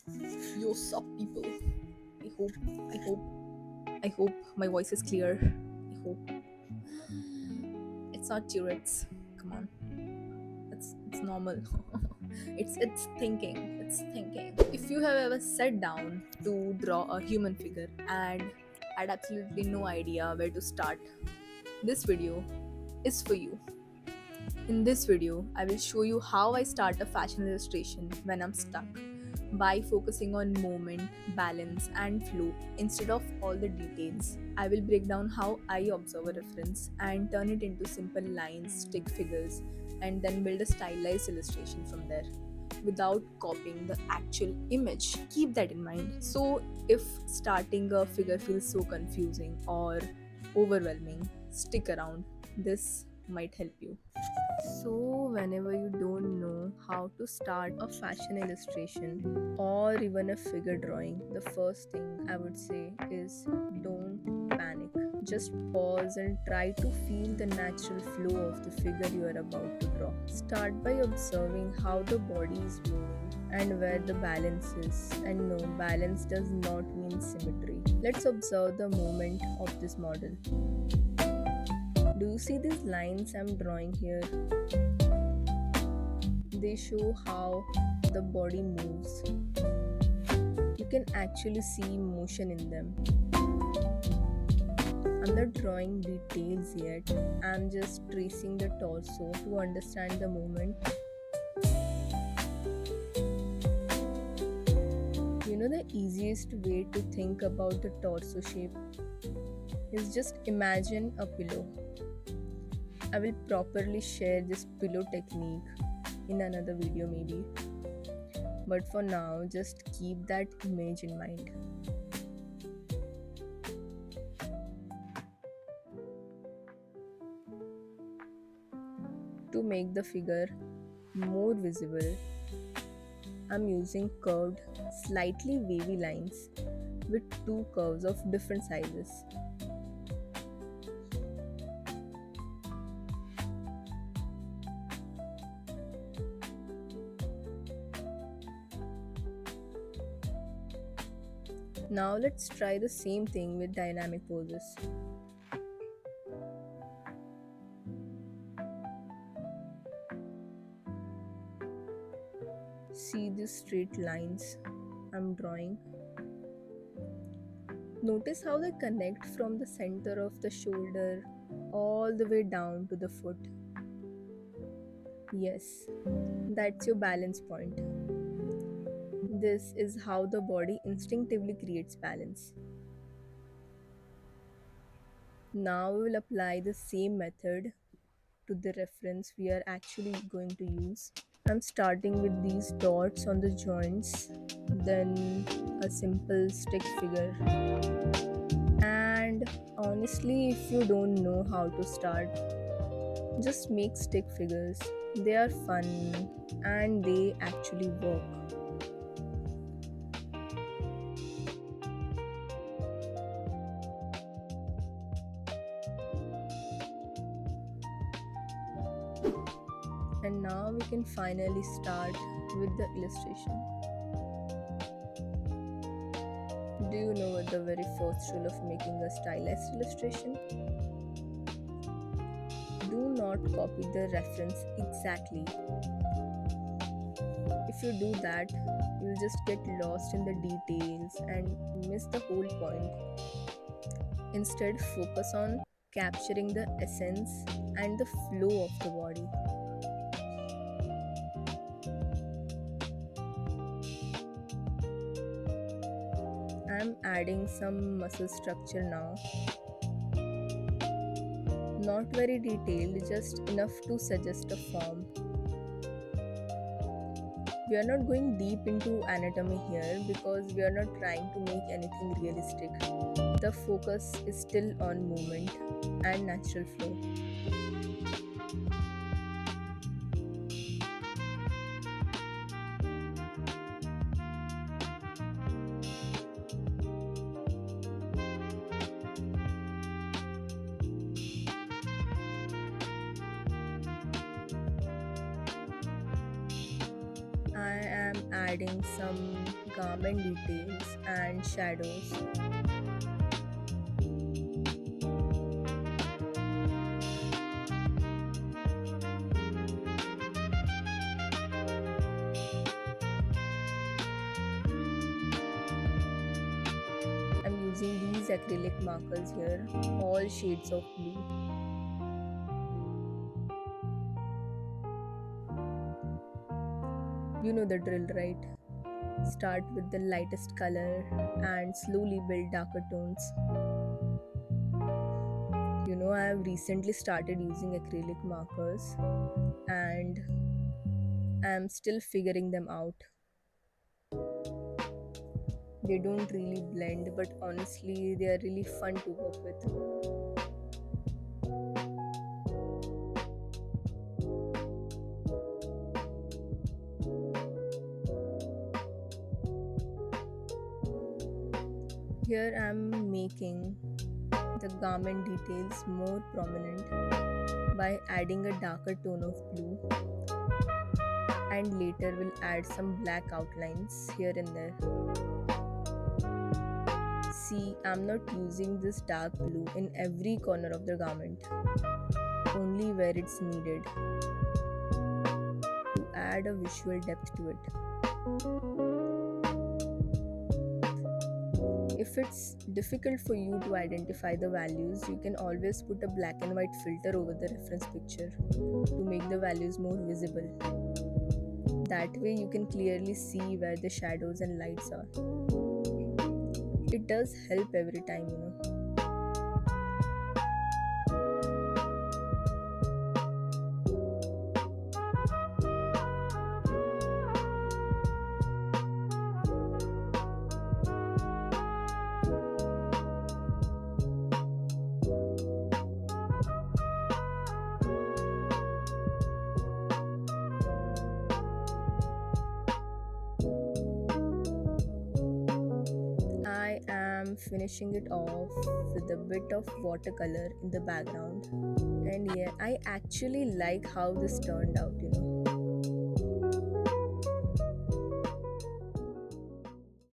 What's up, people? I hope, I hope, I hope my voice is clear. I hope it's not Tourette's. Come on, it's normal. it's thinking. It's thinking. If you have ever sat down to draw a human figure and had absolutely no idea where to start, this video is for you. In this video, I will show you how I start a fashion illustration when I'm stuck by focusing on movement, balance, and flow instead of all the details. I will break down how I observe a reference and turn it into simple lines, stick figures, and then build a stylized illustration from there without copying the actual image. Keep that in mind. So, if starting a figure feels so confusing or overwhelming, stick around. This might help you. So, whenever you don't know how to start a fashion illustration or even a figure drawing, the first thing I would say is don't panic. Just pause and try to feel the natural flow of the figure you are about to draw. Start by observing how the body is moving and where the balance is. And no, balance does not mean symmetry. Let's observe the movement of this model. Do you see these lines I'm drawing here? They show how the body moves. You can actually see motion in them. I'm not drawing details yet. I'm just tracing the torso to understand the movement. You know, the easiest way to think about the torso shape is just imagine a pillow. I will properly share this pillow technique in another video maybe. But for now, just keep that image in mind. To make the figure more visible, I'm using curved, slightly wavy lines with two curves of different sizes. Now let's try the same thing with dynamic poses. See these straight lines I'm drawing. Notice how they connect from the center of the shoulder all the way down to the foot. Yes, that's your balance point. This is how the body instinctively creates balance. Now we will apply the same method to the reference we are actually going to use. I'm starting with these dots on the joints, then a simple stick figure. And honestly, if you don't know how to start, just make stick figures. They are fun and they actually work. And now we can finally start with the illustration. Do you know what the very first rule of making a stylized illustration? Do not copy the reference exactly. If you do that, you'll just get lost in the details and miss the whole point. Instead, focus on capturing the essence and the flow of the body. I'm adding some muscle structure now. Not very detailed, just enough to suggest a form. We are not going deep into anatomy here because we are not trying to make anything realistic. The focus is still on movement and natural flow. I am adding some garment details and shadows. I'm using these acrylic markers here, all shades of blue. You know the drill, right? Start with the lightest color and slowly build darker tones. I have recently started using acrylic markers and I'm still figuring them out. They don't really blend, but honestly, they are really fun to work with. Here I'm making the garment details more prominent by adding a darker tone of blue, and later we'll add some black outlines here and there. See, I'm not using this dark blue in every corner of the garment, only where it's needed to add a visual depth to it. If it's difficult for you to identify the values, you can always put a black and white filter over the reference picture to make the values more visible. That way you can clearly see where the shadows and lights are. It does help every time. I am finishing it off with a bit of watercolor in the background, and yeah, I actually like how this turned out.